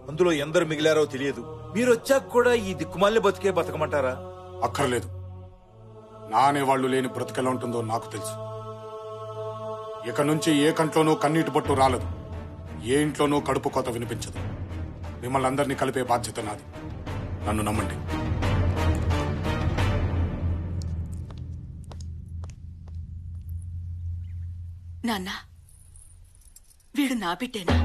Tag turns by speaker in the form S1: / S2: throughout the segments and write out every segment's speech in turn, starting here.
S1: అందులో ఎందరు మిగిలారో తెలియదు. మీరొచ్చాక కూడా ఈ దిక్కుమాలిన బతికే బతకమంటారా?
S2: అక్కర్లేదు. నా అనేవాళ్లు లేని బ్రతికెలా ఉంటుందో నాకు తెలుసు. ఇక నుంచి ఏ కంట్లోనూ కన్నీటి బొట్టు రాలదు, ఏ ఇంట్లోనూ కడుపు కోత వినిపించదు. మిమ్మల్ని అందరినీ కలిపే బాధ్యత నాది. నన్ను నమ్మండి.
S3: నాన్న, వీడు నా బిడ్డేనా?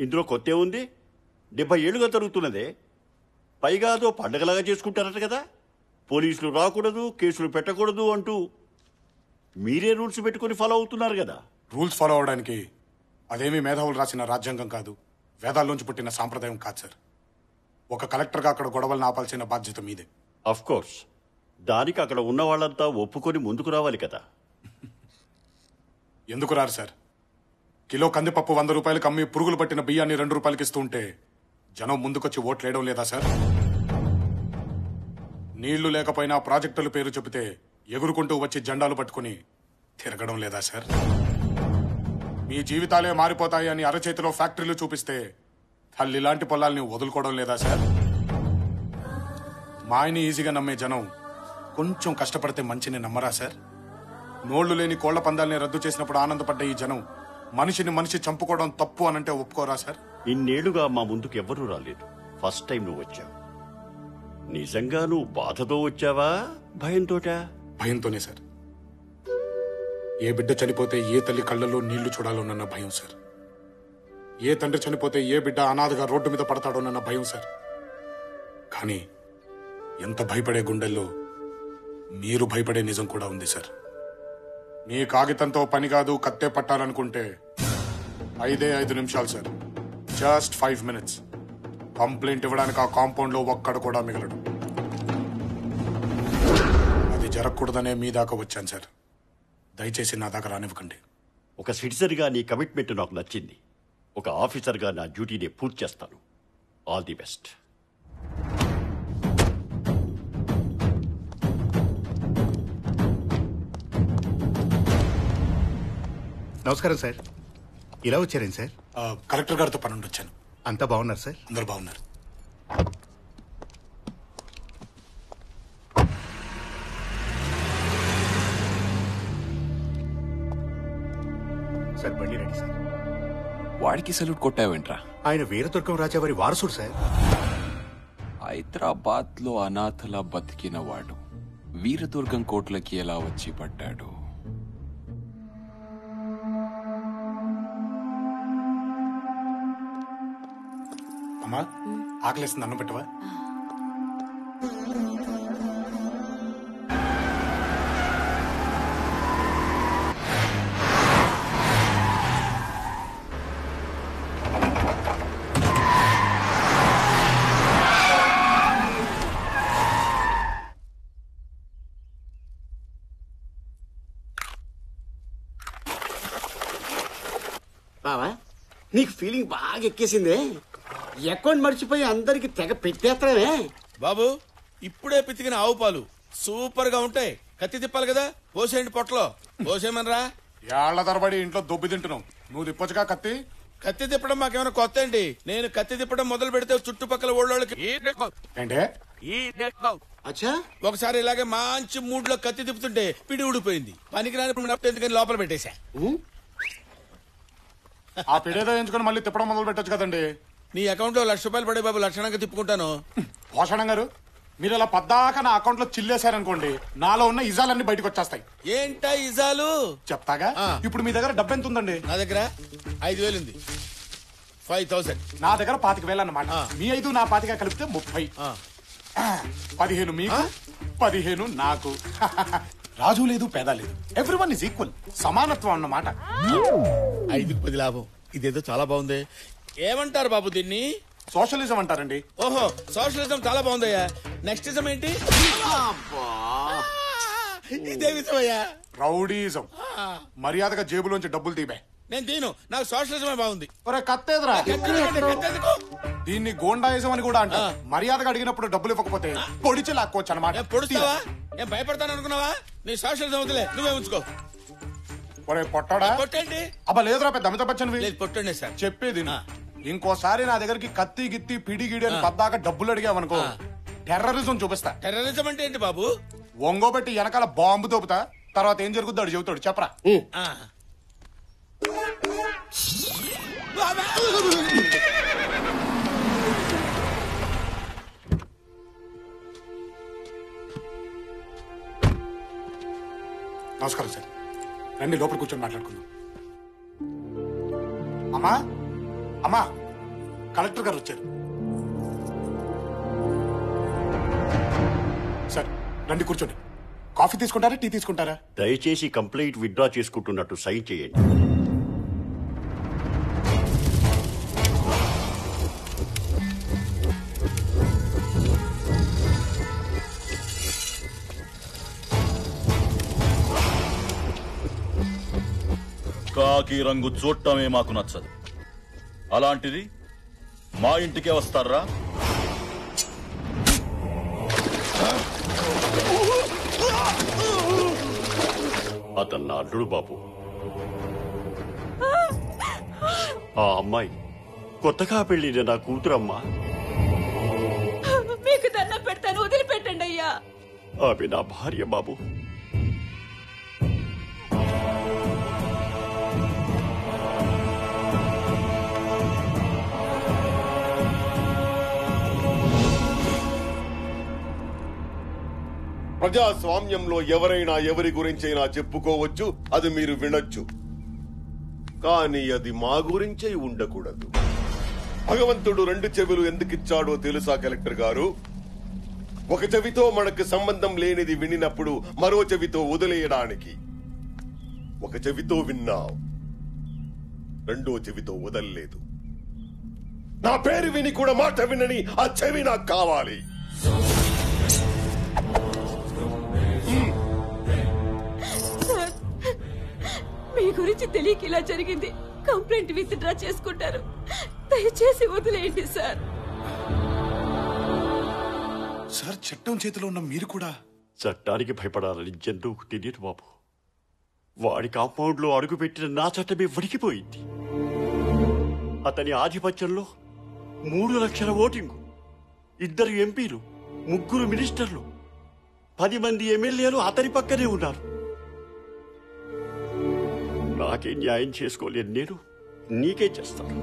S4: ఇందులో కొత్త ఉంది? 70 ఏళ్లుగా జరుగుతున్నదే. పైగా అదో పండగలాగా చేసుకుంటారట కదా. పోలీసులు రాకూడదు, కేసులు పెట్టకూడదు అంటూ మీరే రూల్స్ పెట్టుకుని ఫాలో అవుతున్నారు కదా.
S2: రూల్స్ ఫాలో అవడానికి అదేమీ మేధావులు రాసిన రాజ్యాంగం కాదు, వేదాల్లోంచి పుట్టిన సాంప్రదాయం కాదు సార్. ఒక కలెక్టర్గా అక్కడ గొడవలను ఆపాల్సిన బాధ్యత మీదే.
S4: అఫ్ కోర్స్, దానికి అక్కడ ఉన్న వాళ్ళంతా ఒప్పుకొని ముందుకు రావాలి కదా.
S2: ఎందుకు రారు సార్? కిలో కందిపప్పు 100 రూపాయలకు అమ్మి పురుగులు పట్టిన బియ్యాన్ని 2 రూపాయలకి ఇస్తూ ఉంటే జనం ముందుకొచ్చి ఓట్లేయడం లేదా సార్? నీళ్లు లేకపోయినా ప్రాజెక్టుల పేరు చెబితే ఎగురుకుంటూ వచ్చి జెండాలు పట్టుకుని తిరగడం లేదా సార్? మీ జీవితాలే మారిపోతాయి అని అరచేతిలో ఫ్యాక్టరీలు చూపిస్తే తల్లిలాంటి పొలాల్ని వదులుకోవడం లేదా సార్? మాయని ఈజీగా నమ్మే జనం కొంచెం కష్టపడితే మంచిని నమ్మరా సార్? నోళ్లు లేని కోళ్ల పందాల్ని రద్దు చేసినప్పుడు ఆనందపడ్డ ఈ జనం మనిషిని మనిషి చంపుకోవడం తప్పు అనంటే ఒప్పుకోరా సార్?
S4: ఇన్నేళ్లుగా మా ముందుకు ఎవ్వరూ రాలేదు. ఫస్ట్ టైం నువ్వు వచ్చావు. నిజంగా నువ్వు బాధతో వచ్చావా, భయంతోటా?
S2: భయంతోనే సార్. ఏ బిడ్డ చనిపోతే ఏ తల్లి కళ్ళల్లో నీళ్లు చూడాలోనన్న భయం సార్. ఏ తండ్రి చనిపోతే ఏ బిడ్డ అనాథగా రోడ్డు మీద పడతాడోనన్న భయం సార్. కానీ ఎంత భయపడే గుండెల్లో మీరు భయపడే నిజం కూడా ఉంది సార్. మీ కాగితంతో పని కాదు, కత్తే పట్టాలనుకుంటే 5 నిమిషాలు సార్. Just 5 minutes. కంప్లైంట్ ఇవ్వడానికి ఆ కాంపౌండ్ లో ఒక్కడు కూడా మిగలడు. అది జరగకూడదనే మీ దాకా వచ్చాను సార్. దయచేసి నా దాకా రానివ్వకండి.
S4: ఒక సిటిజన్గా నీ కమిట్మెంట్ నాకు నచ్చింది. ఒక ఆఫీసర్గా నా డ్యూటీని పూర్తి చేస్తాను. All the best.
S5: నమస్కారం సార్. ఇలా వచ్చారేంటి సార్?
S2: కలెక్టర్ గారితో పని ఉండి వచ్చాను.
S5: అంతా బాగున్నారు సార్?
S2: అందరు బాగున్నారు.
S5: సార్ బండి రెడీ సార్.
S6: వాడికి సల్యూట్ కొట్టావేంట్రా?
S5: ఆయన వీరదుర్గం రాజావారి వారసుడు సార్.
S6: హైదరాబాద్ లో అనాథలా బతికిన వాడు వీరదుర్గం కోట్లకి ఎలా వచ్చి పడ్డాడు?
S2: అమ్మా, ఆకలేస్తుంది, అన్నం పెట్టవా?
S7: బావా, నీకు ఫీలింగ్ బాగా ఎక్కేసిందే. అకౌంట్ మర్చిపోయి అందరికి తెగ పెట్టేస్తానే.
S1: బాబు, ఇప్పుడే పితికిన ఆవు పాలు సూపర్ గా ఉంటాయి. కత్తి తిప్పాలి కదా, పోసేయండి పొట్టలో. పోసేయమనరా?
S2: ఏళ్ల తరబడి ఇంట్లో దొబ్బి తింటున్నావు, నువ్వు తిప్పొచ్చుగా కత్తి.
S1: కత్తి తిప్పడం మాకేమైనా కొత్త అండి? నేను కత్తి తిప్పడం మొదలు పెడితే చుట్టుపక్కల ఊళ్ళోళ్ళకి
S2: ఏంటే
S7: అచ్చా,
S1: ఒకసారి ఇలాగే మంచి మూడ్ లో కత్తి తిప్పుతుంటే పిడి ఊడిపోయింది. పనికిరాని ఎందుకని లోపల పెట్టేశా.
S2: ఆ పిడేదో ఎంచుకొని మళ్ళీ తిప్పడం మొదలు పెట్టొచ్చు కదండి.
S1: నీ అకౌంట్ లో ₹1,00,000 పడే బాబు, లక్షణంగా తిప్పుకుంటాను.
S2: భూషణం గారు, మీరు ఇలా పద్దాక నా అకౌంట్ లో చిల్లేశారనుకోండి, నాలో ఉన్న ఇజాలన్నీ బయటకు వచ్చేస్తాయి.
S1: ఏంటా ఇజాలు?
S2: చెప్తాగా. ఇప్పుడు మీ దగ్గర డబ్బు ఎంత ఉందండి?
S1: నా దగ్గర 5,000 ఉంది. 5,000.
S2: నా దగ్గర 25,000 అన్నమాట. మీ 5 నా 25 కలిపితే 30. 15 మీకు, 15 నాకు. రాజు లేదు, పేద లేదు, ఎవ్రీవన్ ఇస్ ఈక్వల్. సమానత్వం అన్నమాట.
S1: 5కి 10 లాభం. ఇదేదో చాలా బాగుంది. ఏమంటారు బాబు దీన్ని?
S2: సోషలిజం అంటారండి.
S1: ఓహో, సోషలిజం చాలా బాగుందయ్యా. నెక్స్ట్ ఇజం ఏంటి? ఇదే విషమయ్యా.
S2: రౌడీజం. మర్యాదగా జేబులోంచి డబ్బులు తీబే.
S1: నేను తీను, నాకు సోషలిజమే బాగుంది.
S2: కత్తేదరా? దీన్ని గోండాయిజం అని కూడా అంటారు. మర్యాదగా అడిగినప్పుడు డబ్బులు ఇవ్వకపోతే పొడిచి లాక్కోవచ్చు అనమాట.
S1: పొడుస్తావా? నేను భయపడతాను అనుకున్నావా? నీ సోషల్ వదిలే, నువ్వే ఉంచుకో.
S2: ఒరే పొట్టాడా,
S1: కొట్టండి.
S2: అబ్బా లేదురా పెద్ద అమితాబ్ బచ్చన్వి.
S1: లేదు కొట్టండి సార్.
S2: చెప్పేది ఇంకోసారి నా దగ్గరికి కత్తి గిత్తి పిడి గిడి అని పద్దాక డబ్బులు అడిగావనుకో టెర్రరిజం చూపిస్తా.
S1: టెర్రరిజం అంటే ఏంటి బాబు?
S2: ఒంగోబెట్టి వెనకాల బాంబు తోపుతా, తర్వాత ఏం జరుగుద్దో అడు చెబుతాడు. చెప్పరా. నమస్కారం సార్, రండి లోపల కూర్చొని మాట్లాడుకుందాం. అమ్మా అమ్మా, కలెక్టర్ గారు వచ్చారు. సార్ రండి కూర్చోండి. కాఫీ తీసుకుంటారా, టీ తీసుకుంటారా?
S4: దయచేసి కంప్లైంట్ విత్డ్రా చేసుకుంటున్నట్టు సైన్ చేయండి.
S8: కాకి రంగు చూడటమే మాకు నచ్చదు. అలాంటిది మా ఇంటికే వస్తారా?
S4: అతను నా అల్లుడు బాబు. ఆ అమ్మాయి కొత్తగా పెళ్లిన నా కూతురమ్మా.
S3: మీకు దండం పెడతాను, వదిలిపెట్టండి అయ్యా.
S4: ఆమె నా భార్య బాబు.
S9: ప్రజాస్వామ్యంలో ఎవరైనా ఎవరి గురించైనా చెప్పుకోవచ్చు, అది మీరు వినొచ్చు. కానీ అది మా గురించే ఉండకూడదు. భగవంతుడు 2 చెవులు ఎందుకిచ్చాడో తెలుసా కలెక్టర్ గారు? ఒక చెవితో మనకు సంబంధం లేనిది వినినప్పుడు మరో చెవితో వదిలేయడానికి. ఒక చెవితో విన్నావు, రెండో చెవితో వదల్లేదు. నా పేరు విని కూడా మాట వినని ఆ చెవి నాకు కావాలి.
S3: మీ గురించి తెలియక ఇలా జరిగింది. కంప్లైంట్ విత్డ్రా చేసుకుంటారు, దయచేసి వదిలేయండి సార్.
S2: సార్ చట్టం చేతిలో ఉన్న మీరు కూడా
S4: చట్టానికి భయపడాలని జంతువుకు తెలియదు బాబు. వాడి కాంపౌండ్ లో అడుగుపెట్టిన నా చట్టమే వణికిపోయింది. అతని ఆధిపత్యంలో 3 లక్షల ఓటింగు, 2 ఎంపీలు, 3 మినిస్టర్లు, 10 మంది ఎమ్మెల్యేలు అతని పక్కనే ఉన్నారు. నాకే న్యాయం చేసుకోలేను నేను, నీకే చేస్తాను.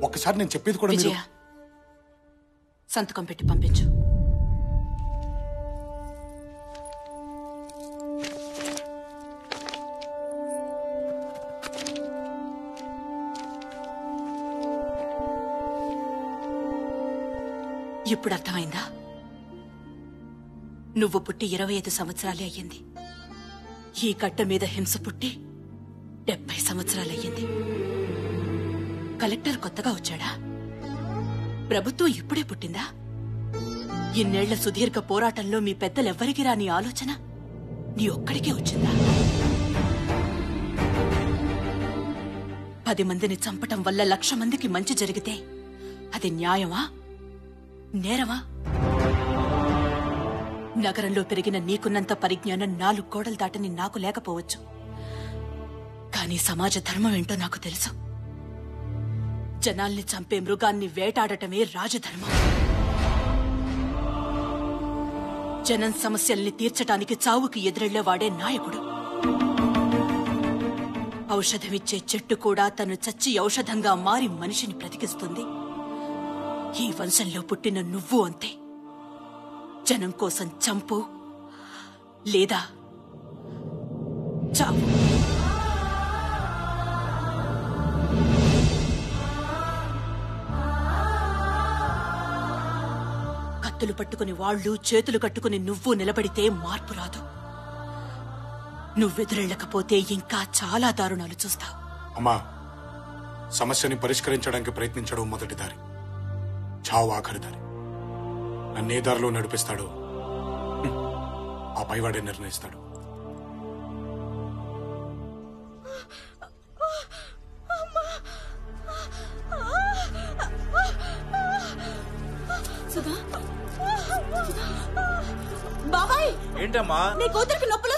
S2: ఒక్కసారి నేను చెప్పేది కూడా మీరు...
S3: విజయ, సంతకం పెట్టి పంపించు. ఇప్పుడు అర్థమైందా? నువ్వు పుట్టి 25 సంవత్సరాలే అయ్యింది. ఈ గడ్డ మీద హింస పుట్టి 70 సంవత్సరాలయ్యింది. కలెక్టర్ కొత్తగా వచ్చాడా? ప్రభుత్వం ఇప్పుడే పుట్టిందా? ఇన్నేళ్ల సుదీర్ఘ పోరాటంలో మీ పెద్దలెవ్వరికి రాని ఆలోచన నీ ఒక్కడికే వచ్చిందా? 10 మందిని చంపటం వల్ల 1,00,000 మందికి మంచి జరిగితే అది న్యాయమా, నేరమా? నగరంలో పెరిగిన నీకున్నంత పరిజ్ఞానం 4 గోడలు దాటని నాకు లేకపోవచ్చు. కానీ సమాజ ధర్మం ఏంటో నాకు తెలుసు. జనాల్ని చంపే మృగాన్ని వేటాడటమే రాజధర్మం. జనం సమస్యల్ని తీర్చటానికి చావుకి ఎదురెళ్లేవాడే నాయకుడు. ఔషధమిచ్చే చెట్టు కూడా తను చచ్చి ఔషధంగా మారి మనిషిని బ్రతికిస్తుంది. ఈ వంశంలో పుట్టిన నువ్వు అంతే. జనం కోసం చంపు లేదా చావు. కత్తులు పట్టుకుని వాళ్ళు, చేతులు కట్టుకుని నువ్వు నిలబడితే మార్పు రాదు. నువ్వెదురెళ్ళకపోతే ఇంకా చాలా దారుణాలు చూస్తావు.
S2: అమ్మా, సమస్యని పరిష్కరించడానికి ప్రయత్నించడం మొదటి దారి, చావు ఆఖరి దారి. నన్నే దారిలో నడిపిస్తాడో ఆ పైవాడే నిర్ణయిస్తాడు.
S3: బాబాయ్,
S1: ఏంటమ్మా
S3: నీ కూతురికి నొప్పులు